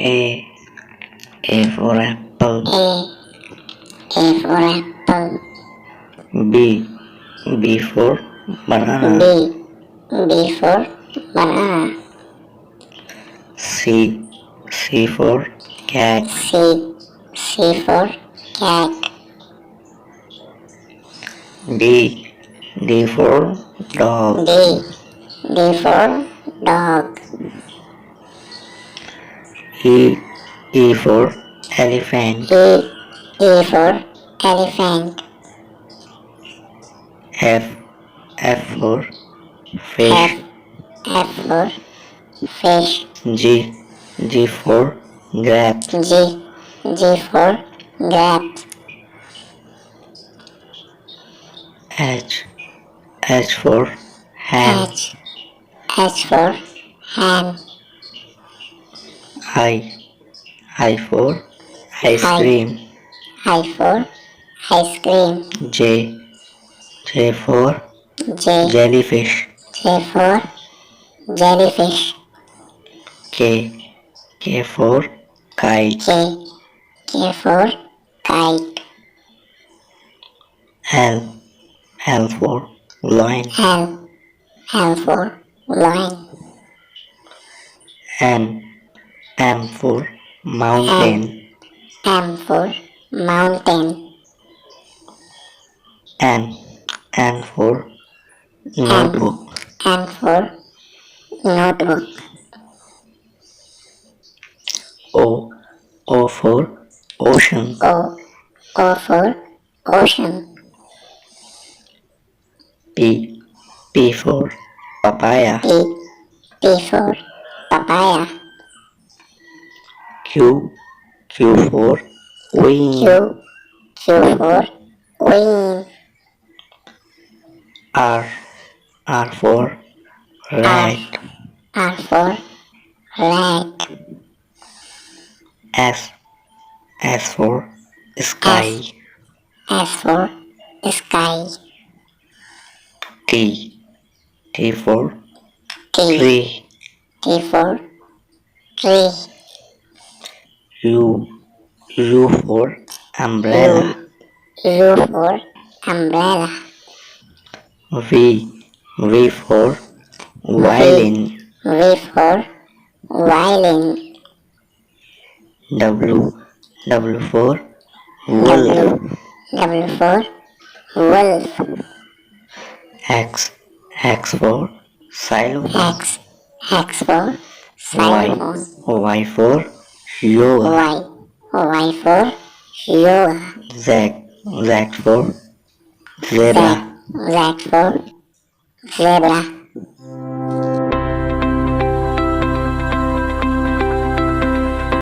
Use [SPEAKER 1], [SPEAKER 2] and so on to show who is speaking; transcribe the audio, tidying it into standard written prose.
[SPEAKER 1] A. A for apple.
[SPEAKER 2] A for apple.
[SPEAKER 1] B. B for banana.
[SPEAKER 2] B for banana.
[SPEAKER 1] C. C for cat.
[SPEAKER 2] C for cat.
[SPEAKER 1] D. D for dog.
[SPEAKER 2] D for dog.
[SPEAKER 1] E for elephant.
[SPEAKER 2] E for elephant.
[SPEAKER 1] F for fish.
[SPEAKER 2] F for fish.
[SPEAKER 1] G for grapes.
[SPEAKER 2] G for grapes.
[SPEAKER 1] H for hen.
[SPEAKER 2] H for hen.
[SPEAKER 1] I for ice cream.
[SPEAKER 2] I for ice cream.
[SPEAKER 1] J for jellyfish.
[SPEAKER 2] J for jellyfish.
[SPEAKER 1] K for kite.
[SPEAKER 2] K for kite.
[SPEAKER 1] L for lion.
[SPEAKER 2] L for lion.
[SPEAKER 1] M for mountain.
[SPEAKER 2] M for mountain.
[SPEAKER 1] N for notebook.
[SPEAKER 2] N for notebook.
[SPEAKER 1] O for ocean.
[SPEAKER 2] O for ocean.
[SPEAKER 1] P for papaya.
[SPEAKER 2] P for papaya.
[SPEAKER 1] Q for wing.
[SPEAKER 2] Q for wing.
[SPEAKER 1] R for rat.
[SPEAKER 2] R for rat.
[SPEAKER 1] S for sky.
[SPEAKER 2] S for sky.
[SPEAKER 1] T for tree.
[SPEAKER 2] T for tree.
[SPEAKER 1] U for umbrella.
[SPEAKER 2] U for umbrella.
[SPEAKER 1] V for violin.
[SPEAKER 2] V for violin.
[SPEAKER 1] W for wolf.
[SPEAKER 2] W for wolf.
[SPEAKER 1] X for xylophone.
[SPEAKER 2] X for xylophone.
[SPEAKER 1] Y for yoga.
[SPEAKER 2] Y for yoga.
[SPEAKER 1] Z for zebra.
[SPEAKER 2] Z for zebra.